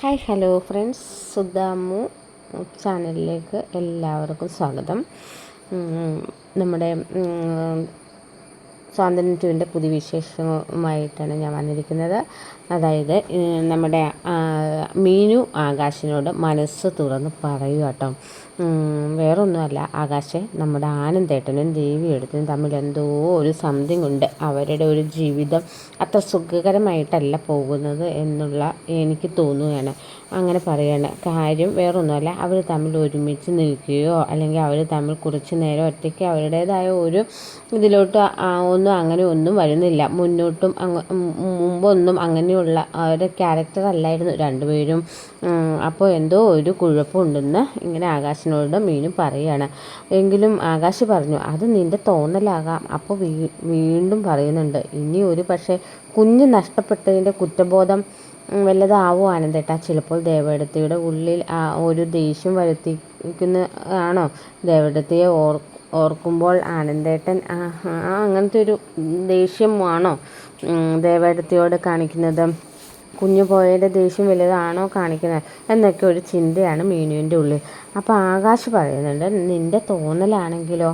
Hi hello friends, സുധാമു ചാനലിലേക്ക് എല്ലാവർക്കും സ്വാഗതം. നമ്മുടെ സ്വാതന്ത്ര്യം ടുവിൻ്റെ പുതിയ വിശേഷവുമായിട്ടാണ് ഞാൻ വന്നിരിക്കുന്നത്. അതായത് നമ്മുടെ മീനു ആകാശിനോട് മനസ്സ് തുറന്ന് പറയുക കേട്ടോ. വേറൊന്നുമല്ല, ആകാശെ, നമ്മുടെ ആനന്ദേട്ടനും ദേവിയെടുത്തും തമ്മിൽ എന്തോ ഒരു സംതിങ് ഉണ്ട്. അവരുടെ ഒരു ജീവിതം അത്ര സുഖകരമായിട്ടല്ല പോകുന്നത് എന്നുള്ള എനിക്ക് തോന്നുകയാണ്. അങ്ങനെ പറയാണ്. കാര്യം വേറൊന്നുമല്ല, അവർ തമ്മിൽ ഒരുമിച്ച് നിൽക്കുകയോ അല്ലെങ്കിൽ അവർ തമ്മിൽ കുറച്ച് നേരം ഒറ്റയ്ക്ക് അവരുടേതായ ഒരു ഇതിലോട്ട് ഒന്നും വരുന്നില്ല. മുന്നോട്ടും മുമ്പൊന്നും അങ്ങനെയുള്ള അവരുടെ ക്യാരക്ടർ അല്ലായിരുന്നു രണ്ടുപേരും. അപ്പോൾ എന്തോ ഒരു കുഴപ്പമുണ്ടെന്ന് ഇങ്ങനെ ആകാശിനോട് മീനു പറയുകയാണ്. എങ്കിലും ആകാശ് പറഞ്ഞു, അത് നിൻ്റെ തോന്നലാകാം. അപ്പോൾ വീണ്ടും പറയുന്നുണ്ട്, ഇനി ഒരു പക്ഷേ കുഞ്ഞ് നഷ്ടപ്പെട്ടതിൻ്റെ കുറ്റബോധം വല്ലതാവോ ആനന്ദേട്ടാ? ചിലപ്പോൾ ദേവേടത്തിയുടെ ഉള്ളിൽ ഒരു ദേഷ്യം വരുത്തിക്കുന്ന ആണോ? ദേവേടത്തിയെ ഓർക്കുമ്പോൾ ആനന്ദേട്ടൻ അങ്ങനത്തെ ഒരു ദേഷ്യമാണോ ദേവേടത്തിയോട് കാണിക്കുന്നത്? കുഞ്ഞു പോയതിൻ്റെ ദേഷ്യം വലുതാണോ കാണിക്കുന്നത് എന്നൊക്കെ ഒരു ചിന്തയാണ് മീനുവിൻ്റെ ഉള്ളിൽ. അപ്പോൾ ആകാശ് പറയുന്നുണ്ട്, നിൻ്റെ തോന്നലാണെങ്കിലോ?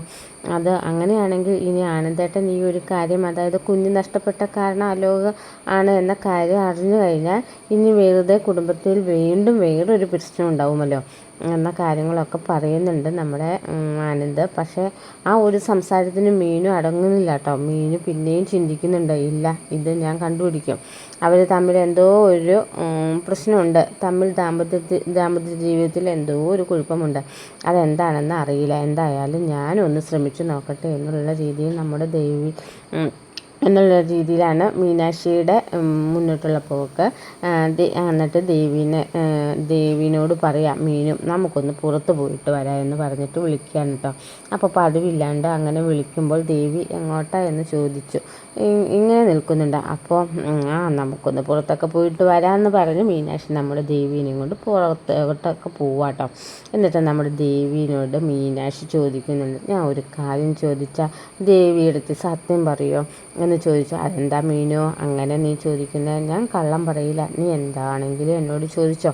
അത് അങ്ങനെയാണെങ്കിൽ ഇനി ആനന്ദേട്ടൻ ഈ ഒരു കാര്യം, അതായത് കുഞ്ഞ് നഷ്ടപ്പെട്ട കാരണം അലോക ആണ് എന്ന കാര്യം അറിഞ്ഞു കഴിഞ്ഞാൽ ഇനി വെറുതെ കുടുംബത്തിൽ വീണ്ടും വേറൊരു പ്രശ്നം ഉണ്ടാവുമല്ലോ എന്ന കാര്യങ്ങളൊക്കെ പറയുന്നുണ്ട് നമ്മുടെ ആനന്ദ്. പക്ഷേ ആ ഒരു സംസാരത്തിന് മീനു അടങ്ങുന്നില്ല കേട്ടോ. മീനു പിന്നെയും ചിന്തിക്കുന്നുണ്ട്, ഇല്ല, ഇത് ഞാൻ കണ്ടുപിടിക്കും. അവർ തമ്മിൽ എന്തോ ഒരു പ്രശ്നമുണ്ട്. ദാമ്പത്യ ജീവിതത്തിൽ എന്തോ ഒരു കുഴപ്പമുണ്ട്. അതെന്താണെന്ന് അറിയില്ല. എന്തായാലും ഞാനൊന്ന് ശ്രമിച്ചു നോക്കട്ടെ എന്നുള്ള രീതിയിൽ നമ്മുടെ ദേവി എന്നുള്ള രീതിയിലാണ് മീനാക്ഷിയുടെ മുന്നോട്ടുള്ള പോക്ക്. എന്നിട്ട് ദേവിനോട് പറയാം, മീനും നമുക്കൊന്ന് പുറത്ത് പോയിട്ട് വരാം എന്ന് പറഞ്ഞിട്ട് വിളിക്കുകയാണ് കേട്ടോ. അപ്പോൾ പതിവില്ലാണ്ട് അങ്ങനെ വിളിക്കുമ്പോൾ ദേവി എങ്ങോട്ടാ എന്ന് ചോദിച്ചു. ഇങ്ങനെ നിൽക്കുന്നുണ്ട്. അപ്പോൾ നമുക്കൊന്ന് പുറത്തൊക്കെ പോയിട്ട് വരാമെന്ന് പറഞ്ഞ് മീനാക്ഷി നമ്മുടെ ദേവീനെയും കൊണ്ട് പുറത്തോട്ടൊക്കെ പോവാട്ടോ. എന്നിട്ട് നമ്മുടെ ദേവീനോട് മീനാക്ഷി ചോദിക്കുന്നുണ്ട്, ഞാൻ ഒരു കാര്യം ചോദിച്ചാൽ ദേവിയെടുത്ത് സത്യം പറയുമോ എന്ന് ചോദിച്ചു. അതെന്താ മീനു അങ്ങനെ നീ ചോദിക്കുന്നത്? ഞാൻ കള്ളം പറയില്ല, നീ എന്താണെങ്കിലും എന്നോട് ചോദിച്ചോ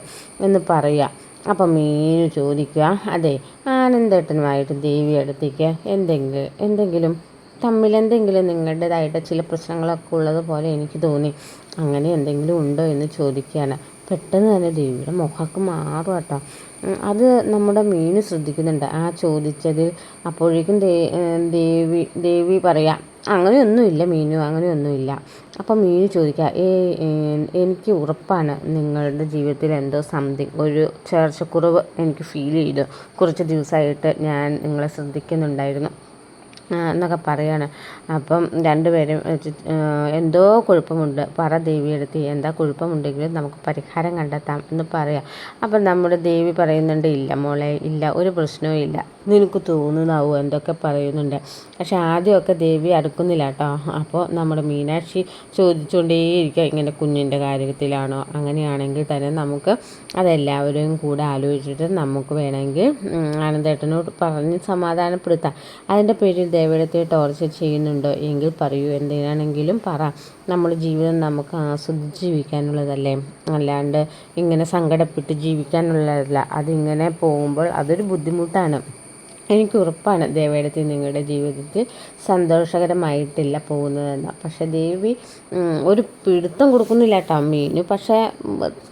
എന്ന് പറയാം. അപ്പം മീനു ചോദിക്കുക, അതെ, ആനന്ദേട്ടനുമായിട്ട് ദേവിയെടുത്തേക്ക് എന്തെങ്കിലും തമ്മിലെന്തെങ്കിലും നിങ്ങളുടേതായിട്ട് ചില പ്രശ്നങ്ങളൊക്കെ ഉള്ളതുപോലെ എനിക്ക് തോന്നി. അങ്ങനെ എന്തെങ്കിലും ഉണ്ടോ എന്ന് ചോദിക്കുകയാണ്. പെട്ടെന്ന് തന്നെ ദേവിയുടെ മുഖമൊക്കെ മാറും കേട്ടോ. അത് നമ്മുടെ മീനു ശ്രദ്ധിക്കുന്നുണ്ട് ആ ചോദിച്ചതിൽ. അപ്പോഴേക്കും ദേവി പറയാം, അങ്ങനെയൊന്നുമില്ല മീനു, അങ്ങനെയൊന്നുമില്ല. അപ്പം മീനു ചോദിക്കുക, എനിക്ക് ഉറപ്പാണ് നിങ്ങളുടെ ജീവിതത്തിൽ എന്തോ സംതിങ്, ഒരു ചേർച്ചക്കുറവ് എനിക്ക് ഫീൽ ചെയ്തു. കുറച്ച് ദിവസമായിട്ട് ഞാൻ നിങ്ങളെ ശ്രദ്ധിക്കുന്നുണ്ടായിരുന്നു എന്നൊക്കെ പറയാണ്. അപ്പം രണ്ടുപേരും എന്തോ കുഴപ്പമുണ്ട്, പറ ദേവിയെടുത്ത് എന്താ കുഴപ്പമുണ്ടെങ്കിലും നമുക്ക് പരിഹാരം കണ്ടെത്താം എന്ന് പറയാം. അപ്പം നമ്മുടെ ദേവി പറയുന്നുണ്ട്, ഇല്ല മോളെ, ഇല്ല, ഒരു പ്രശ്നവും ഇല്ല, നിനക്ക് തോന്നുന്നാവും എന്തൊക്കെ പറയുന്നുണ്ട്. പക്ഷെ ആദ്യമൊക്കെ ദേവി അടുക്കുന്നില്ല കേട്ടോ. അപ്പോൾ നമ്മുടെ മീനാക്ഷി ചോദിച്ചുകൊണ്ടേയിരിക്കുക, ഇങ്ങനെ കുഞ്ഞിൻ്റെ കാര്യത്തിലാണോ? അങ്ങനെയാണെങ്കിൽ തന്നെ നമുക്ക് അതെല്ലാവരെയും കൂടെ ആലോചിച്ചിട്ട് നമുക്ക് വേണമെങ്കിൽ ആനന്ദേട്ടനോട് പറഞ്ഞ് സമാധാനപ്പെടുത്താം. അതിൻ്റെ പേരിൽ ദേവടത്തെ ടോർച്ചർ ചെയ്യുന്നുണ്ടോ എങ്കിൽ പറയൂ, എന്തിനാണെങ്കിലും പറ. നമ്മുടെ ജീവിതം നമുക്ക് ആസ്വദിച്ച് ജീവിക്കാനുള്ളതല്ലേ, അല്ലാണ്ട് ഇങ്ങനെ സങ്കടപ്പെട്ട് ജീവിക്കാനുള്ളതല്ല. അതിങ്ങനെ പോകുമ്പോൾ അതൊരു ബുദ്ധിമുട്ടാണ്. എനിക്ക് ഉറപ്പാണ് ദേവേടത്തി നിങ്ങളുടെ ജീവിതത്തിൽ സന്തോഷകരമായിട്ടില്ല പോകുന്നതെന്ന്. പക്ഷെ ദേവി ഒരു പിടുത്തം കൊടുക്കുന്നില്ല കേട്ടോ മീനു. പക്ഷേ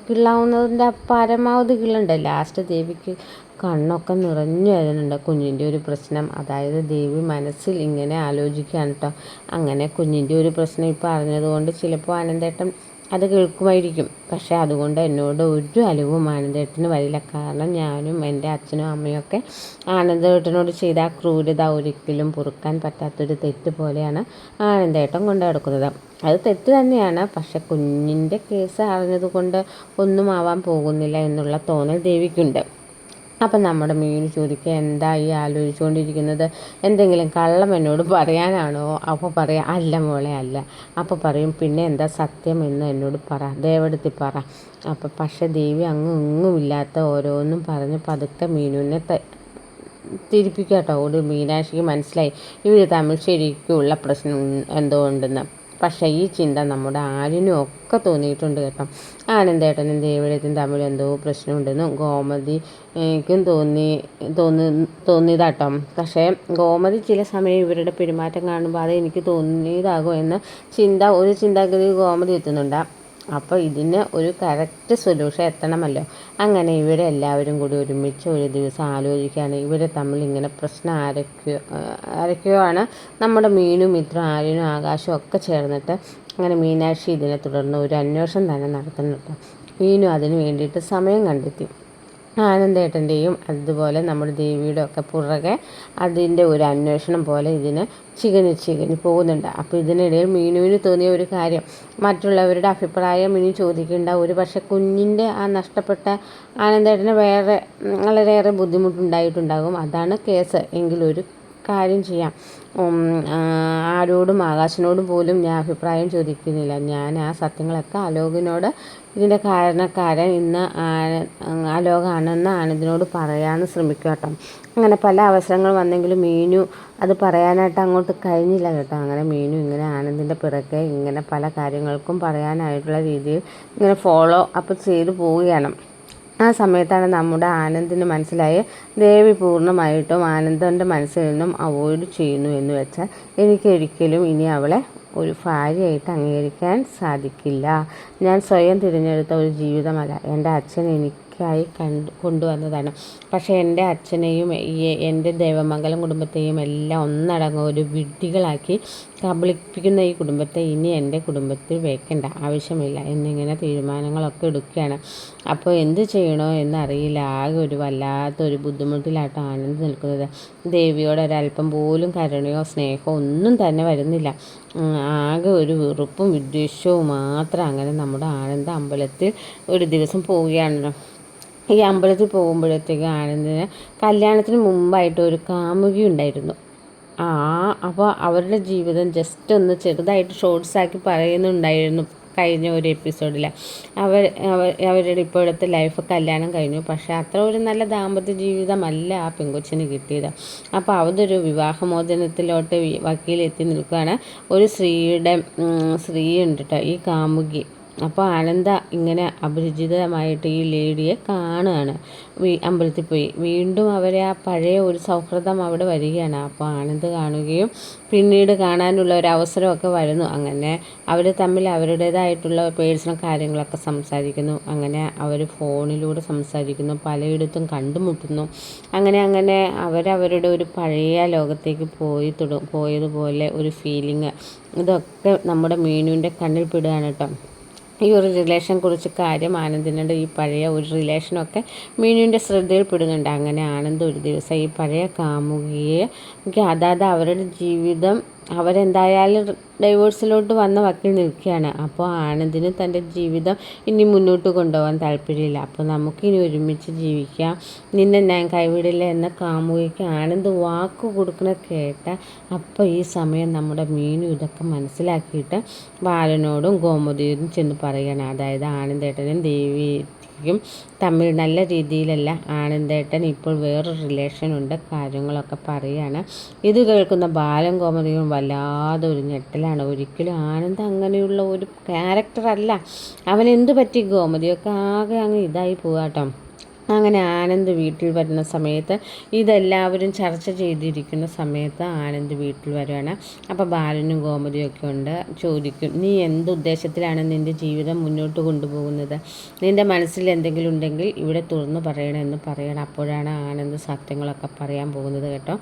കിള്ളാവുന്നതിൻ്റെ പരമാവധി കിള്ളുണ്ട്. ലാസ്റ്റ് ദേവിക്ക് കണ്ണൊക്കെ നിറഞ്ഞു വരുന്നുണ്ട് കുഞ്ഞിൻ്റെ ഒരു പ്രശ്നം. അതായത് ദേവി മനസ്സിൽ ഇങ്ങനെ ആലോചിക്കുകയാണ് കേട്ടോ. അങ്ങനെ കുഞ്ഞിൻ്റെ ഒരു പ്രശ്നം ഇപ്പോൾ അറിഞ്ഞതുകൊണ്ട് ചിലപ്പോൾ ആനന്ദേട്ടൻ അത് കേൾക്കുമായിരിക്കും. പക്ഷേ അതുകൊണ്ട് എന്നോട് ഒരു അലിവും ആനന്ദേട്ടന് വരില്ല. കാരണം ഞാനും എൻ്റെ അച്ഛനും അമ്മയൊക്കെ ആനന്ദേട്ടനോട് ചെയ്ത ആ ക്രൂരത ഒരിക്കലും പൊറുക്കാൻ പറ്റാത്തൊരു തെറ്റ് പോലെയാണ് ആനന്ദേട്ടൻ കൊണ്ട് നടക്കുന്നത്. അത് തെറ്റ് തന്നെയാണ്. പക്ഷെ കുഞ്ഞിൻ്റെ കേസ് അറിഞ്ഞതുകൊണ്ട് ഒന്നും ആവാൻ പോകുന്നില്ല എന്നുള്ള തോന്നൽ ദേവിക്കുണ്ട്. അപ്പം നമ്മുടെ മീനു ചോദിക്കുക, എന്താ ഈ ആലോചിച്ചുകൊണ്ടിരിക്കുന്നത്? എന്തെങ്കിലും കള്ളം എന്നോട് പറയാനാണോ? അപ്പോൾ പറയാം, അല്ല മോളെ, അല്ല. അപ്പോൾ പറയും, പിന്നെ എന്താ സത്യം എന്ന് എന്നോട് പറ, ദേവടുത്തി പറ. അപ്പം പക്ഷേ ദേവി ഇങ്ങുമില്ലാത്ത ഓരോന്നും പറഞ്ഞ് പതുക്കെ മീനുവിനെ തിരിപ്പിക്കുക കേട്ടോ. ഒരു മീനാക്ഷിക്ക് മനസ്സിലായി ഇവർ തമ്മിൽ ശരിക്കുള്ള പ്രശ്നം എന്തോ ഉണ്ടെന്ന്. പക്ഷേ ഈ ചിന്ത നമ്മുടെ ആരിനും ഒക്കെ തോന്നിയിട്ടുണ്ട് കേട്ടോ. ആനന്ദേട്ടനും ദേവിയുടെയും തമ്മിൽ എന്തോ പ്രശ്നമുണ്ടെന്നും ഗോമതിക്കും തോന്നിയതാട്ടോ. പക്ഷേ ഗോമതി ചില സമയം ഇവരുടെ പെരുമാറ്റം കാണുമ്പോൾ അത് എനിക്ക് തോന്നിയതാകും എന്ന ഒരു ചിന്താഗതി ഗോമതി എത്തുന്നുണ്ട്. അപ്പോൾ ഇതിന് ഒരു കറക്റ്റ് സൊല്യൂഷൻ എത്തണമല്ലോ. അങ്ങനെ ഇവരെല്ലാവരും കൂടി ഒരുമിച്ച് ഒരു ദിവസം ആലോചിക്കുകയാണ്. ഇവർ തമ്മിൽ ഇങ്ങനെ പ്രശ്നം ആരൊക്കെയോ ആണ്. നമ്മുടെ മീനും മിത്രം ആര്യനും ആകാശവും ഒക്കെ ചേർന്നിട്ട് അങ്ങനെ മീനാക്ഷി ഇതിനെ തുടർന്ന് ഒരു അന്വേഷണം തന്നെ നടത്തുന്നുണ്ട്. മീനു അതിന് വേണ്ടിയിട്ട് സമയം കണ്ടെത്തി. ആനന്ദേട്ടൻ്റെയും അതുപോലെ നമ്മുടെ ദേവിയുടെ ഒക്കെ പുറകെ അതിൻ്റെ ഒരു അന്വേഷണം പോലെ ഇതിന് ചികഞ്ഞ് പോകുന്നുണ്ട്. അപ്പോൾ ഇതിനിടയിൽ മീനുവിന് തോന്നിയ ഒരു കാര്യം, മറ്റുള്ളവരുടെ അഭിപ്രായം ഇനി ചോദിക്കേണ്ട. ഒരു പക്ഷേ കുഞ്ഞിൻ്റെ ആ നഷ്ടപ്പെട്ട ആനന്ദേട്ടന് വളരെയേറെ ബുദ്ധിമുട്ടുണ്ടായിട്ടുണ്ടാകും. അതാണ് കേസ്. എങ്കിലൊരു കാര്യം ചെയ്യാം, ആരോടും ആകാശനോടും പോലും ഞാൻ അഭിപ്രായം ചോദിക്കുന്നില്ല. ഞാൻ ആ സത്യങ്ങളൊക്കെ അലോകിനോട്, ഇതിൻ്റെ കാരണക്കാരൻ ഇന്ന് അലോകാണെന്ന് ആനന്ദിനോട് പറയാമെന്ന് ശ്രമിക്കുക കേട്ടോ. അങ്ങനെ പല അവസരങ്ങൾ വന്നെങ്കിലും മീനു അത് പറയാനായിട്ട് അങ്ങോട്ട് കഴിഞ്ഞില്ല കേട്ടോ. അങ്ങനെ മീനു ഇങ്ങനെ ആനന്ദിൻ്റെ പിറകെ ഇങ്ങനെ പല കാര്യങ്ങൾക്കും പറയാനായിട്ടുള്ള രീതിയിൽ ഇങ്ങനെ ഫോളോ അപ്പ് ചെയ്ത് പോവുകയാണ്. ആ സമയത്താണ് നമ്മുടെ ആനന്ദിന് മനസ്സിലായി ദേവി പൂർണ്ണമായിട്ടും ആനന്ദൻ്റെ മനസ്സിൽ നിന്നും അവോയ്ഡ് ചെയ്യുന്നു എന്ന് വെച്ചാൽ എനിക്കൊരിക്കലും ഇനി അവളെ ഒരു ഭാര്യയായിട്ട് അംഗീകരിക്കാൻ സാധിക്കില്ല. ഞാൻ സ്വയം തിരഞ്ഞെടുത്ത ഒരു ജീവിതമല്ല എൻ്റെ അച്ഛൻ എനിക്കായി കൊണ്ടുവന്നതാണ്. പക്ഷേ എൻ്റെ അച്ഛനെയും എൻ്റെ ദേവമംഗലം കുടുംബത്തെയും എല്ലാം ഒന്നടങ്കം ഒരു വിഡ്ഢികളാക്കി കബളിപ്പിക്കുന്ന ഈ കുടുംബത്തെ ഇനി എൻ്റെ കുടുംബത്തിൽ വെക്കേണ്ട ആവശ്യമില്ല എന്നിങ്ങനെ തീരുമാനങ്ങളൊക്കെ എടുക്കുകയാണ്. അപ്പോൾ എന്ത് ചെയ്യണോ എന്നറിയില്ല. ആകെ ഒരു വല്ലാത്തൊരു ബുദ്ധിമുട്ടിലാട്ടോ ആനന്ദ് നിൽക്കുന്നത്. ദേവിയോട് ഒരല്പം പോലും കരുണയോ സ്നേഹമോ ഒന്നും തന്നെ വരുന്നില്ല. ആകെ ഒരു വെറുപ്പും വിദ്വേഷവും മാത്രം. അങ്ങനെ നമ്മുടെ ആനന്ദ് അമ്പലത്തിൽ ഒരു ദിവസം പോവുകയാണല്ലോ. ഈ അമ്പലത്തിൽ പോകുമ്പോഴത്തേക്ക് ആനന്ദിന് കല്യാണത്തിന് മുമ്പായിട്ട് ഒരു കാമുകി ഉണ്ടായിരുന്നു. അപ്പോൾ അവരുടെ ജീവിതം ജസ്റ്റ് ഒന്ന് ചെറുതായിട്ട് ഷോർട്സാക്കി പറയുന്നുണ്ടായിരുന്നു കഴിഞ്ഞ ഒരു എപ്പിസോഡിൽ. അവരുടെ ഇപ്പോഴത്തെ ലൈഫ് കല്യാണം കഴിഞ്ഞു. പക്ഷേ അത്ര ഒരു നല്ല ദാമ്പത്യ ജീവിതമല്ല ആ പെങ്കൊച്ചിന് കിട്ടിയത്. അപ്പോൾ അതൊരു വിവാഹമോചനത്തിലോട്ട് വക്കീലെത്തി നിൽക്കുകയാണ്. ഒരു സ്ത്രീ ഉണ്ട് കേട്ടോ, ഈ കാമുകി. അപ്പോൾ ആനന്ദ ഇങ്ങനെ അപരിചിതമായിട്ട് ഈ ലേഡിയെ കാണുകയാണ്. അമ്പലത്തിൽ പോയി വീണ്ടും അവരെ ആ പഴയ ഒരു സൗഹൃദം അവിടെ വരികയാണ്. അപ്പോൾ ആനന്ദ് കാണുകയും പിന്നീട് കാണാനുള്ള ഒരു അവസരമൊക്കെ വരുന്നു. അങ്ങനെ അവർ തമ്മിൽ അവരുടേതായിട്ടുള്ള പേഴ്സണൽ കാര്യങ്ങളൊക്കെ സംസാരിക്കുന്നു. അങ്ങനെ അവർ ഫോണിലൂടെ സംസാരിക്കുന്നു, പലയിടത്തും കണ്ടുമുട്ടുന്നു. അങ്ങനെ അവരവരുടെ ഒരു പഴയ ലോകത്തേക്ക് പോയതുപോലെ ഒരു ഫീലിങ് ഇതൊക്കെ നമ്മുടെ മീനുവിൻ്റെ കണ്ണിൽ പെടുകയാണ് കേട്ടോ. ഈ ഒരു റിലേഷൻ കുറിച്ച് കാര്യം ആനന്ദിനുണ്ട്. ഈ പഴയ ഒരു റിലേഷനൊക്കെ മീനുവിൻ്റെ ശ്രദ്ധയിൽപ്പെടുന്നുണ്ട്. അങ്ങനെ ആനന്ദ് ഒരു ദിവസം ഈ പഴയ കാമുകിയെ അതായത് അവരുടെ ജീവിതം അവരെന്തായാലും ഡൈവോഴ്സിലോട്ട് വന്ന വക്കിൽ നിൽക്കുകയാണ്. അപ്പോൾ ആനന്ദിന് തൻ്റെ ജീവിതം ഇനി മുന്നോട്ട് കൊണ്ടുപോകാൻ താല്പര്യമില്ല. അപ്പോൾ നമുക്കിനി ഒരുമിച്ച് ജീവിക്കാം, നിന്നെ ഞാൻ കൈവിടില്ല എന്ന കാമുകിക്ക് ആനന്ദ് വാക്ക് കൊടുക്കുന്നത് കേട്ട അപ്പോൾ ഈ സമയം നമ്മുടെ മീനു ഇതൊക്കെ മനസ്സിലാക്കിയിട്ട് ബാലനോടും ഗോമതിയോടും ചെന്ന് പറയുകയാണ്. അതായത് ആനന്ദേട്ടനും ദേവിക്കും തമ്മിൽ നല്ല രീതിയിലല്ല, ആനന്ദേട്ടൻ ഇപ്പോൾ വേറൊരു റിലേഷനുണ്ട്, കാര്യങ്ങളൊക്കെ പറയുകയാണ്. ഇത് കേൾക്കുന്ന ബാലൻ ഗോമതിയും വല്ലാതെ ഒരു ഞെട്ടലാണ്. ഒരിക്കലും ആനന്ദ് അങ്ങനെയുള്ള ഒരു ക്യാരക്ടറല്ല. അവനെന്ത് പറ്റി? ഗോമതിയൊക്കെ ആകെ അങ്ങ് ഇതായി പോകാട്ടോ. അങ്ങനെ ആനന്ദ് വീട്ടിൽ വരുന്ന സമയത്ത് ഇതെല്ലാവരും ചർച്ച ചെയ്തിരിക്കുന്ന സമയത്ത് ആനന്ദ് വീട്ടിൽ വരുവാണ്. അപ്പോൾ ബാലനും ഗോമതിയൊക്കെ ഉണ്ട്. ചോദിക്കും, നീ എന്ത് ഉദ്ദേശത്തിലാണ് നിൻ്റെ ജീവിതം മുന്നോട്ട് കൊണ്ടുപോകുന്നത്? നിൻ്റെ മനസ്സിൽ എന്തെങ്കിലും ഉണ്ടെങ്കിൽ ഇവിടെ തുറന്നു പറയണമെന്ന് പറയണം. അപ്പോഴാണ് ആനന്ദ് സത്യങ്ങളൊക്കെ പറയാൻ പോകുന്നത് കേട്ടോ.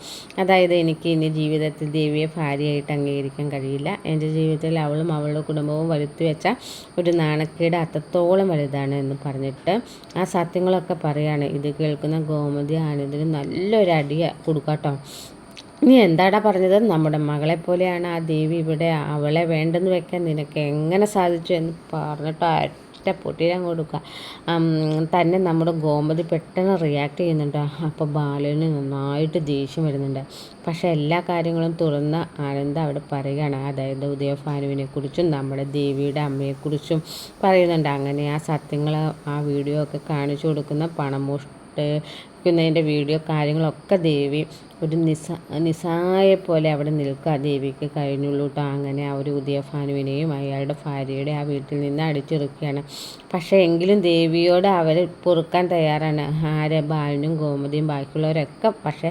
അതായത് എനിക്ക് ഇനി ജീവിതത്തിൽ ദേവിയെ ഭാര്യയായിട്ട് അംഗീകരിക്കാൻ കഴിയില്ല. എൻ്റെ ജീവിതത്തിൽ അവളും അവളുടെ കുടുംബവും വരുത്തി വെച്ച ഒരു നാണക്കേട് അത്രത്തോളം വലുതാണ് എന്ന് പറഞ്ഞിട്ട് ആ സത്യങ്ങളൊക്കെ പറയാണ്. ഇത് കേൾക്കുന്ന ഗോമതി ആനന്ദിന് നല്ലൊരു അടി കൊടുക്കാട്ടോ. നീ എന്താടാ പറഞ്ഞത്? നമ്മുടെ മകളെ പോലെയാണ് ആ ദേവി, ഇവിടെ അവളെ വേണ്ടെന്ന് വെക്കാൻ നിനക്ക് എങ്ങനെ സാധിച്ചു എന്ന് പറഞ്ഞിട്ടോ പൊട്ടിരാൻ കൊടുക്കുക. തന്നെ നമ്മുടെ ഗോമതി പെട്ടെന്ന് റിയാക്ട് ചെയ്യുന്നുണ്ട്. അപ്പോൾ ബാലന് നന്നായിട്ട് ദേഷ്യം വരുന്നുണ്ട്. പക്ഷേ എല്ലാ കാര്യങ്ങളും തുറന്ന് ആനന്ദ് അവിടെ പറയുകയാണ്. അതായത് ഉദയഭാനുവിനെക്കുറിച്ചും നമ്മുടെ ദേവിയുടെ അമ്മയെക്കുറിച്ചും പറയുന്നുണ്ട്. അങ്ങനെ ആ സത്യങ്ങൾ ആ വീഡിയോ ഒക്കെ കാണിച്ചു കൊടുക്കുന്ന വിട്ടേക്കുന്നതിൻ്റെ വീഡിയോ കാര്യങ്ങളൊക്കെ ദേവി ഒരു നിസ്സായെ പോലെ അവിടെ നിൽക്കുക ദേവിക്ക് കഴിഞ്ഞുള്ളൂ കേട്ടോ. അങ്ങനെ ആ ഒരു ഉദയഭാനുവിനെയും അയാളുടെ ഭാര്യയുടെ ആ വീട്ടിൽ നിന്ന് അടിച്ചിറക്കുകയാണ്. പക്ഷേ എങ്കിലും ദേവിയോട് അവർ പൊറുക്കാൻ തയ്യാറാണ്. ബാലനും ഗോമതിയും ബാക്കിയുള്ളവരൊക്കെ. പക്ഷേ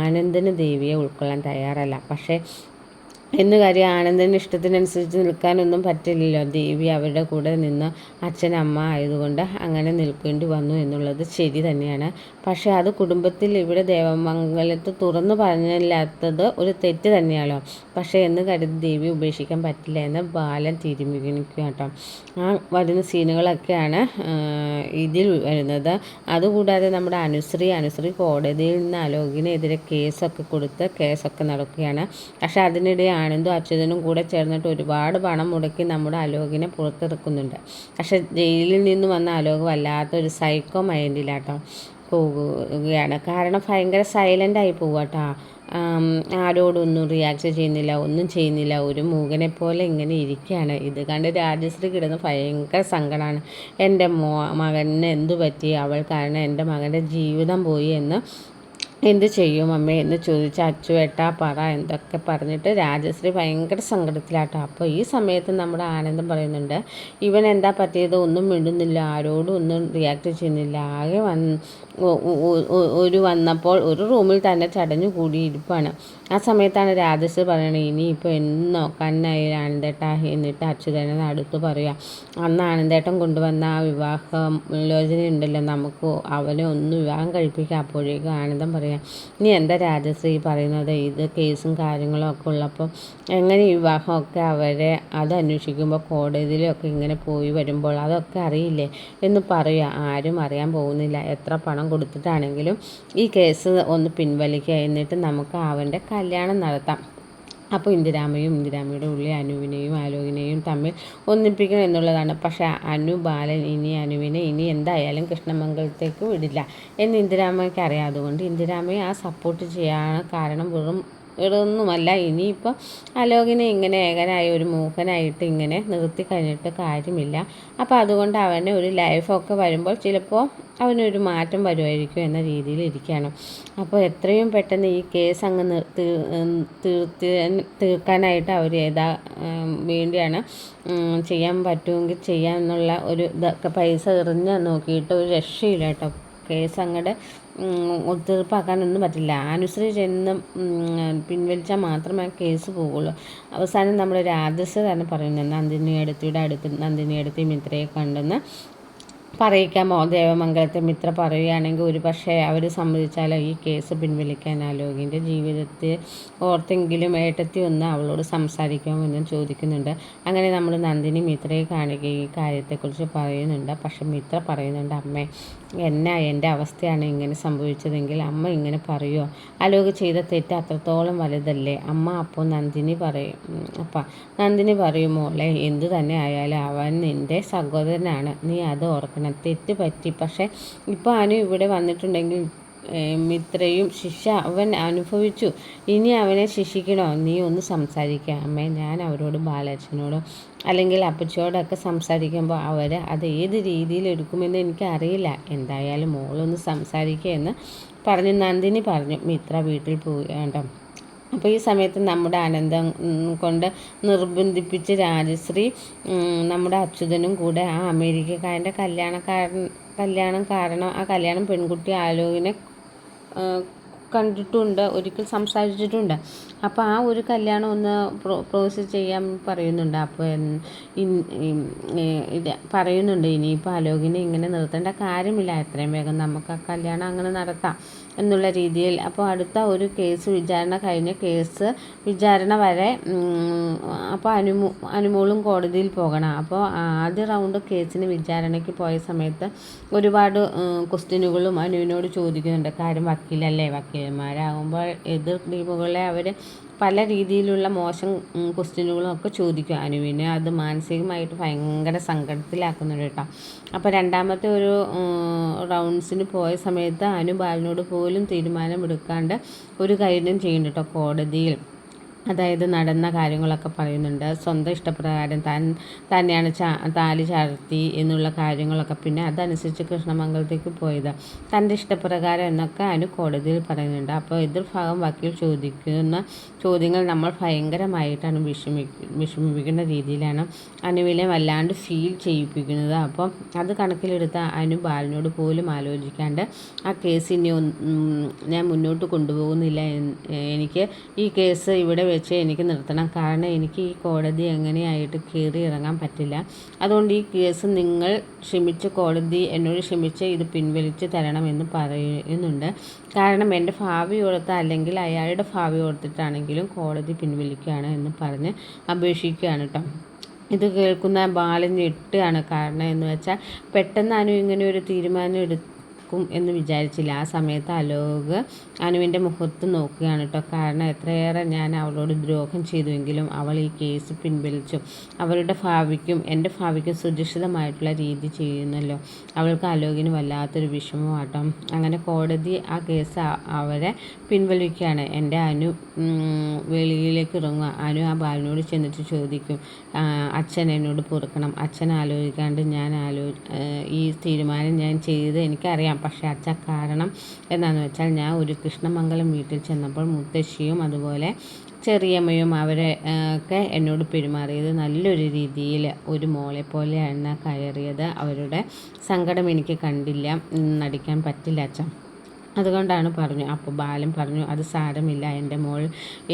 ആനന്ദന് ദേവിയെ ഉൾക്കൊള്ളാൻ തയ്യാറല്ല. പക്ഷേ എന്ന് കാര്യം ആനന്ദന് ഇഷ്ടത്തിനനുസരിച്ച് നിൽക്കാനൊന്നും പറ്റില്ലല്ലോ. ദേവി അവരുടെ കൂടെ നിന്ന് അച്ഛനമ്മ ആയതുകൊണ്ട് അങ്ങനെ നിൽക്കേണ്ടി വന്നു എന്നുള്ളത് ശരി തന്നെയാണ്. പക്ഷേ അത് കുടുംബത്തിൽ ഇവിടെ ദേവമംഗലത്ത് തുറന്നു പറഞ്ഞില്ലാത്തത് ഒരു തെറ്റ് തന്നെയാണല്ലോ. പക്ഷേ എന്ന് കരുതി ദേവി ഉപേക്ഷിക്കാൻ പറ്റില്ല എന്ന് ബാലൻ തീരുമാനിക്കുക കേട്ടോ. ആ വരുന്ന സീനുകളൊക്കെയാണ് ഇതിൽ വരുന്നത്. അതുകൂടാതെ നമ്മുടെ അനുശ്രീ കോടതിയിൽ നിന്ന് അലോകിനെതിരെ കേസൊക്കെ നടക്കുകയാണ്. പക്ഷേ അതിനിടെ ആനന്ദും അച്യുതനും കൂടെ ചേർന്നിട്ട് ഒരുപാട് പണം മുടക്കി നമ്മുടെ അലോകിനെ പുറത്തിറക്കുന്നുണ്ട്. പക്ഷെ ജയിലിൽ നിന്ന് വന്ന അലോക് വല്ലാത്തൊരു സൈക്കോ മൈൻഡിലാട്ടോ പോവുകയാണ്. കാരണം ഭയങ്കര സൈലൻ്റായി പോവാട്ടോ. ആരോടൊന്നും റിയാക്ട് ചെയ്യുന്നില്ല, ഒന്നും ചെയ്യുന്നില്ല, ഒരു മൂകനെ പോലെ ഇങ്ങനെ ഇരിക്കുകയാണ്. ഇത് കണ്ട് രാജശ്രീ കിടന്ന് ഭയങ്കര സങ്കടമാണ്. എൻ്റെ മകന് എന്തു പറ്റി, അവൾ കാരണം എൻ്റെ മകൻ്റെ ജീവിതം പോയി എന്ന് എന്ത് ചെയ്യും അമ്മേ എന്ന് ചോദിച്ച് അച്ചുവേട്ടാ പറ എന്തൊക്കെ പറഞ്ഞിട്ട് രാജശ്രീ ഭയങ്കര സങ്കടത്തിലാട്ടോ. അപ്പോൾ ഈ സമയത്ത് നമ്മുടെ ആനന്ദം പറയുന്നുണ്ട്, ഇവൻ എന്താ പറ്റിയത്, ഒന്നും മിണ്ടുന്നില്ല, ആരോടും ഒന്നും റിയാക്ട് ചെയ്യുന്നില്ല, ആകെ വന്നപ്പോൾ ഒരു റൂമിൽ തന്നെ ചടഞ്ഞു കൂടിയിരിപ്പാണ്. ആ സമയത്താണ് രാജശ്രീ പറയണത്, ഇനിയിപ്പോൾ എന്ത് നോക്കാനായി ആനന്ദേട്ടാ എന്നിട്ട് അച്യുതനെ അടുത്ത് പറയുക, അന്ന് ആനന്ദേട്ടൻ കൊണ്ടുവന്ന ആ വിവാഹലോചന ഉണ്ടല്ലോ, നമുക്ക് അവനെ ഒന്ന് വിവാഹം കഴിപ്പിക്കുക. അപ്പോഴേക്കും ആനന്ദം പറയാം, ഇനി എന്താ രാജശ്രീ പറയുന്നത്, ഇത് കേസും കാര്യങ്ങളും ഒക്കെ ഉള്ളപ്പോൾ എങ്ങനെ വിവാഹമൊക്കെ അവരെ അത് അന്വേഷിക്കുമ്പോൾ കോടതിയിലൊക്കെ ഇങ്ങനെ പോയി വരുമ്പോൾ അതൊക്കെ അറിയില്ലേ എന്ന് പറയുക. ആരും അറിയാൻ പോകുന്നില്ല, എത്ര പണം കൊടുത്തിട്ടാണെങ്കിലും ഈ കേസ് ഒന്ന് പിൻവലിക്കുക, എന്നിട്ട് നമുക്ക് അവൻ്റെ കല്യാണം നടത്താം. അപ്പോൾ ഇന്ദിരാമയുടെ ഉള്ളിൽ അനുവിനെയും ആലോകിനെയും തമ്മിൽ ഒന്നിപ്പിക്കണം എന്നുള്ളതാണ്. പക്ഷേ ബാലൻ അനുവിനെ എന്തായാലും കൃഷ്ണമംഗലത്തേക്ക് വിടില്ല എന്ന് ഇന്ദിരാമയ്ക്ക് അറിയാം. അതുകൊണ്ട് ഇന്ദിരാമയെ ആ സപ്പോർട്ട് ചെയ്യാൻ കാരണം വേറൊന്നുമല്ല, ഇനിയിപ്പോൾ അലോകിനെ ഇങ്ങനെ ഏകനായ ഒരു മൂക്കനായിട്ട് ഇങ്ങനെ നിർത്തി കഴിഞ്ഞിട്ട് കാര്യമില്ല. അപ്പോൾ അതുകൊണ്ട് അവന് ഒരു ലൈഫൊക്കെ വരുമ്പോൾ ചിലപ്പോൾ അവനൊരു മാറ്റം വരുമായിരിക്കും എന്ന രീതിയിൽ ഇരിക്കുകയാണ്. അപ്പോൾ എത്രയും പെട്ടെന്ന് ഈ കേസ് അങ്ങ് തീർക്കാനായിട്ട് അവർ വേണ്ടിയാണ് ചെയ്യാൻ പറ്റുമെങ്കിൽ ചെയ്യാമെന്നുള്ള ഒരു ഇതൊക്കെ പൈസ എറിഞ്ഞ് നോക്കിയിട്ട് ഒരു രക്ഷയില്ല കേട്ടോ. കേസ് അങ്ങോട്ട് ഒത്തുതീർപ്പാക്കാനൊന്നും പറ്റില്ല. അനുശ്രീ ചെന്ന് പിൻവലിച്ചാൽ മാത്രമേ കേസ് പോകുള്ളൂ. അവസാനം നമ്മുടെ രാജശ്രീ തന്നെ പറയുന്നത്, നന്ദിനിയടുത്ത് മിത്രയെ കണ്ടെന്ന് പറയിക്കാമോ, ദേവമംഗലത്തെ മിത്ര പറയുകയാണെങ്കിൽ ഒരു പക്ഷേ അവർ സമ്മതിച്ചാലോ ഈ കേസ് പിൻവലിക്കാൻ അലോകിൻ്റെ ജീവിതത്തെ ഓർത്തെങ്കിലും ഏട്ടത്തി ഒന്ന് അവളോട് സംസാരിക്കാമോ എന്നും ചോദിക്കുന്നുണ്ട്. അങ്ങനെ നമ്മൾ നന്ദിനി മിത്രയെ കാണുകയും ഈ കാര്യത്തെക്കുറിച്ച് പറയുന്നുണ്ട്. പക്ഷെ മിത്ര പറയുന്നുണ്ട്, അമ്മേ എൻ്റെ അവസ്ഥയാണ് ഇങ്ങനെ സംഭവിച്ചതെങ്കിൽ അമ്മ ഇങ്ങനെ പറയുമോ, അലോക് ചെയ്ത തെറ്റ് അത്രത്തോളം വലുതല്ലേ അമ്മ. അപ്പോൾ നന്ദിനി പറയും, മോളെ എന്തു തന്നെ ആയാലും അവൻ നിൻ്റെ സഹോദരനാണ്, നീ അത് ഓർക്കണം, തെറ്റ് പറ്റി. പക്ഷേ ഇപ്പോൾ ഇവിടെ വന്നിട്ടുണ്ടെങ്കിൽ മിത്രയും ശിക്ഷ അവൻ അനുഭവിച്ചു, ഇനി അവനെ ശിക്ഷിക്കണോ, നീ ഒന്ന് സംസാരിക്കുക അമ്മേ. ഞാൻ അവരോട് ബാലച്ചനോടും അല്ലെങ്കിൽ അപ്പച്ചോടൊക്കെ സംസാരിക്കുമ്പോൾ അവർ അത് ഏത് രീതിയിൽ എടുക്കുമെന്ന് എനിക്കറിയില്ല, എന്തായാലും മോളൊന്ന് സംസാരിക്കുക എന്ന് പറഞ്ഞ് നന്ദിനി പറഞ്ഞു. മിത്ര വീട്ടിൽ പോകേണ്ട. അപ്പോൾ ഈ സമയത്ത് നമ്മുടെ ആനന്ദം കൊണ്ട് നിർബന്ധിപ്പിച്ച് രാജശ്രീ നമ്മുടെ അച്യുതനും കൂടെ ആ അമേരിക്കക്കാരൻ്റെ കല്യാണം കാരണം ആ കല്യാണം പെൺകുട്ടി ആലോകിനെ കണ്ടിട്ടുണ്ട്, ഒരിക്കൽ സംസാരിച്ചിട്ടുണ്ട്. അപ്പോൾ ആ ഒരു കല്യാണം ഒന്ന് പ്രോസസ് ചെയ്യാൻ പറയുന്നുണ്ട്. അപ്പോൾ പറയുന്നുണ്ട്, ഇനിയിപ്പോൾ അലോകിനെ ഇങ്ങനെ നിർത്തേണ്ട കാര്യമില്ല, എത്രയും വേഗം നമുക്ക് ആ കല്യാണം അങ്ങനെ നടത്താം എന്നുള്ള രീതിയിൽ. അപ്പോൾ അടുത്ത ഒരു വിചാരണ കഴിഞ്ഞ വിചാരണ വരെ അപ്പോൾ അനുമോളും കോടതിയിൽ പോകണം. അപ്പോൾ ആദ്യ റൗണ്ട് കേസിന് വിചാരണയ്ക്ക് പോയ സമയത്ത് ഒരുപാട് ക്വസ്റ്റ്യനുകളും അനുവിനോട് ചോദിക്കുന്നുണ്ട്. കാര്യം വക്കീലല്ലേ, വക്കീലന്മാരാകുമ്പോൾ എതിർ ടീമുകളെ അവർ പല രീതിയിലുള്ള മോശം ക്വസ്റ്റ്യനുകളും ഒക്കെ ചോദിക്കും. അനുവിനെ അത് മാനസികമായിട്ട് ഭയങ്കര സങ്കടത്തിലാക്കുന്നുണ്ട് കേട്ടോ. അപ്പോൾ രണ്ടാമത്തെ ഒരു റൗണ്ട്സിന് പോയ സമയത്ത് ബാലനോട് പോലും തീരുമാനമെടുക്കാണ്ട് ഒരു കാര്യം ചെയ്യുന്നുണ്ട് കേട്ടോ കോടതിയിൽ. അതായത് നടന്ന കാര്യങ്ങളൊക്കെ പറയുന്നുണ്ട്. സ്വന്തം ഇഷ്ടപ്രകാരം തന്നെയാണ് താലി ചാർത്തി എന്നുള്ള കാര്യങ്ങളൊക്കെ. പിന്നെ അതനുസരിച്ച് കൃഷ്ണമംഗലത്തേക്ക് പോയത് തൻ്റെ ഇഷ്ടപ്രകാരം എന്നൊക്കെ അനു കോടതിയിൽ പറയുന്നുണ്ട്. അപ്പോൾ എതിർഭാഗം വക്കീൽ ചോദിക്കുന്ന ചോദ്യങ്ങൾ നമ്മൾ ഭയങ്കരമായിട്ടാണ് വിഷമിപ്പിക്കുന്ന രീതിയിലാണ് അനുവിനെ വല്ലാണ്ട് ഫീൽ ചെയ്യിപ്പിക്കുന്നത്. അപ്പം അത് കണക്കിലെടുത്ത അനു ബാലനോട് പോലും ആലോചിക്കാണ്ട് ആ കേസ് ഇനി ഞാൻ മുന്നോട്ട് കൊണ്ടുപോകുന്നില്ല, എനിക്ക് ഈ കേസ് ഇവിടെ വെച്ച് എനിക്ക് നിർത്തണം, കാരണം എനിക്ക് ഈ കോടതി എങ്ങനെയായിട്ട് കയറി ഇറങ്ങാൻ പറ്റില്ല. അതുകൊണ്ട് ഈ കേസ് നിങ്ങൾ കോടതി എന്നോട് ക്ഷമിച്ച് ഇത് പിൻവലിച്ച് തരണമെന്ന് പറയുന്നുണ്ട്. കാരണം എൻ്റെ ഭാവി ഓർത്ത് അല്ലെങ്കിൽ അയാളുടെ ഭാവി ഓർത്തിട്ടാണെങ്കിലും കോടതി പിൻവലിക്കുകയാണ് എന്ന് പറഞ്ഞ് അപേക്ഷിക്കുകയാണ് കേട്ടോ. ഇത് കേൾക്കുന്ന ബാലൻ ഞെട്ടുകയാണ്. കാരണം എന്ന് വെച്ചാൽ പെട്ടെന്ന് അനു ഇങ്ങനെ ഒരു തീരുമാനം എന്ന് വിചാരിച്ചില്ല. ആ സമയത്ത് അലോക് അനുവിൻ്റെ മുഖത്ത് നോക്കുകയാണ് കേട്ടോ. കാരണം എത്രയേറെ ഞാൻ അവളോട് ദ്രോഹം ചെയ്തുവെങ്കിലും അവൾ ഈ കേസ് പിൻവലിച്ചു. അവളുടെ ഭാവിക്കും എൻ്റെ ഭാവിക്കും സുരക്ഷിതമായിട്ടുള്ള രീതി ചെയ്യുന്നല്ലോ. അവൾക്ക് അലോകിന് വല്ലാത്തൊരു വിഷമമാട്ടോ. അങ്ങനെ കോടതി ആ കേസ് അവരെ പിൻവലിക്കുകയാണ്. എൻ്റെ അനു വെളിയിലേക്ക് ഇറങ്ങുക. അനു ആ ബാലനോട് ചെന്നിട്ട് ചോദിക്കും, അച്ഛൻ എന്നോട് പൊറുക്കണം, അച്ഛൻ ആലോചിക്കാണ്ട് ഞാൻ ഈ തീരുമാനം ഞാൻ ചെയ്ത് എനിക്കറിയാം. പക്ഷേ അച്ഛൻ കാരണം എന്താണെന്ന് വെച്ചാൽ ഞാൻ ഒരു കൃഷ്ണമംഗലം വീട്ടിൽ ചെന്നപ്പോൾ മുത്തശ്ശിയും അതുപോലെ ചെറിയമ്മയും അവരെ ഒക്കെ എന്നോട് പെരുമാറിയത് നല്ലൊരു രീതിയിൽ ഒരു മോളെ പോലെയാണ് കയറിയത്. അവരുടെ സങ്കടം എനിക്ക് കണ്ടില്ല, നടിക്കാൻ പറ്റില്ല അച്ഛൻ, അതുകൊണ്ടാണ് പറഞ്ഞു. അപ്പോൾ ബാലൻ പറഞ്ഞു, അത് സാരമില്ല, എൻ്റെ മോൾ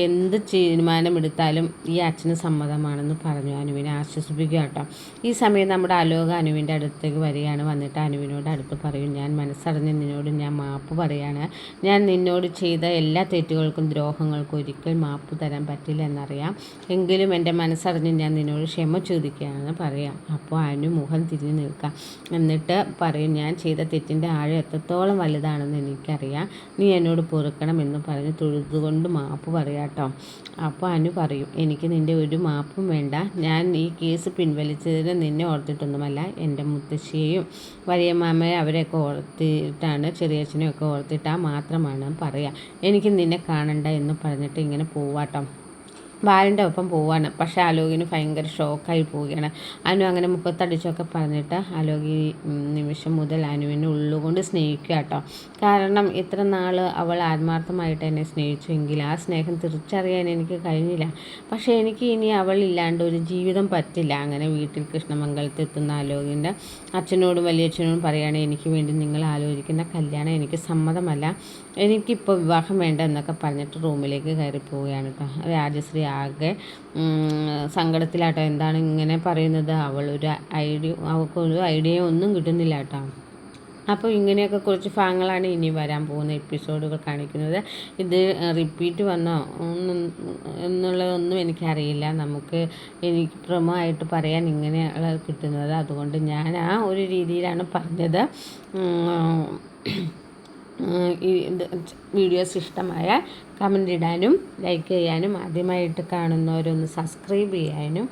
എന്ത് തീരുമാനമെടുത്താലും ഈ അച്ഛന് സമ്മതമാണെന്ന് പറഞ്ഞു അനുവിനെ ആശ്വസിപ്പിക്കുക കേട്ടോ. ഈ സമയം നമ്മുടെ അലോക അനുവിൻ്റെ അടുത്തേക്ക് വരികയാണ്. വന്നിട്ട് അനുവിനോട് അടുത്ത് പറയും, ഞാൻ മനസ്സറിഞ്ഞ് നിന്നോട് ഞാൻ മാപ്പ് പറയാണ്. ഞാൻ നിന്നോട് ചെയ്ത എല്ലാ തെറ്റുകൾക്കും ദ്രോഹങ്ങൾക്കും ഒരിക്കൽ മാപ്പ് തരാൻ പറ്റില്ല എന്നറിയാം. എങ്കിലും എൻ്റെ മനസ്സറിഞ്ഞ് ഞാൻ നിന്നോട് ക്ഷമ ചോദിക്കുകയാണെന്ന് പറയാം. അപ്പോൾ അനു മുഖം തിരിഞ്ഞ് നിൽക്കാം. എന്നിട്ട് പറയും, ഞാൻ ചെയ്ത തെറ്റിൻ്റെ ആഴം എത്രത്തോളം വലുതാണെന്ന് എനിക്കറിയാം, നീ എന്നോട് പൊറുക്കണം എന്ന് പറഞ്ഞ് തൊഴുതുകൊണ്ട് മാപ്പ് പറയാട്ടോ. അപ്പോൾ അനു പറയും, എനിക്ക് നിൻ്റെ ഒരു മാപ്പും വേണ്ട, ഞാൻ ഈ കേസ് പിൻവലിച്ചതിന് നിന്നെ ഓർത്തിട്ടൊന്നുമല്ല, എൻ്റെ മുത്തശ്ശിയെയും വലിയമ്മാമ്മയെ അവരെയൊക്കെ ഓർത്തിട്ടാണ്, ചെറിയച്ഛനെയൊക്കെ ഓർത്തിട്ടാണ് മാത്രമാണ് പറയാം, എനിക്ക് നിന്നെ കാണണ്ട എന്ന് പറഞ്ഞിട്ട് ഇങ്ങനെ പോവാട്ടോ. ബാലൻ്റെ ഒപ്പം പോവാണ്. പക്ഷേ അലോകിന് ഭയങ്കര ഷോക്കായി പോവുകയാണ്. അനു അങ്ങനെ മുഖത്തടിച്ചൊക്കെ പറഞ്ഞിട്ട് അലോക് ഈ നിമിഷം മുതൽ അനുവിനെ ഉള്ളുകൊണ്ട് സ്നേഹിക്കുക കേട്ടോ. കാരണം ഇത്ര നാൾ അവൾ ആത്മാർത്ഥമായിട്ട് എന്നെ സ്നേഹിച്ചുവെങ്കിൽ ആ സ്നേഹം തിരിച്ചറിയാൻ എനിക്ക് കഴിഞ്ഞില്ല. പക്ഷേ എനിക്ക് ഇനി അവൾ ഇല്ലാണ്ട് ഒരു ജീവിതം പറ്റില്ല. അങ്ങനെ വീട്ടിൽ കൃഷ്ണമംഗലത്ത് എത്തുന്ന അലോകിൻ്റെ അച്ഛനോടും വലിയച്ഛനോടും പറയുകയാണ്, എനിക്ക് വേണ്ടി നിങ്ങൾ ആലോചിക്കുന്ന കല്യാണം എനിക്ക് സമ്മതമല്ല, എനിക്കിപ്പോൾ വിവാഹം വേണ്ട എന്നൊക്കെ പറഞ്ഞിട്ട് റൂമിലേക്ക് കയറി പോവുകയാണ് കേട്ടോ. രാജശ്രീ ആകെ സങ്കടത്തിലാട്ടോ. എന്താണ് ഇങ്ങനെ പറയുന്നത്, അവൾക്കൊരു ഐഡിയ ഒന്നും കിട്ടുന്നില്ല കേട്ടോ. അപ്പോൾ ഇങ്ങനെയൊക്കെ കുറച്ച് ഭാഗങ്ങളാണ് ഇനി വരാൻ പോകുന്ന എപ്പിസോഡുകൾ കാണിക്കുന്നത്. ഇത് റിപ്പീറ്റ് വന്നോ എന്നുള്ളതൊന്നും എനിക്കറിയില്ല. എനിക്ക് പ്രമോ ആയിട്ട് പറയാൻ ഇങ്ങനെയുള്ള കിട്ടുന്നത്, അതുകൊണ്ട് ഞാൻ ആ ഒരു രീതിയിലാണ് പറഞ്ഞത്. ഈ വീഡിയോസ് ഇഷ്ടമായ കമൻ്റ് ഇടാനും ലൈക്ക് ചെയ്യാനും ആദ്യമായിട്ട് കാണുന്നവരൊന്ന് സബ്സ്ക്രൈബ് ചെയ്യാനും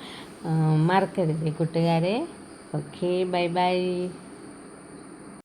മറക്കരുത് കൂട്ടുകാരെ. Okay, bye bye.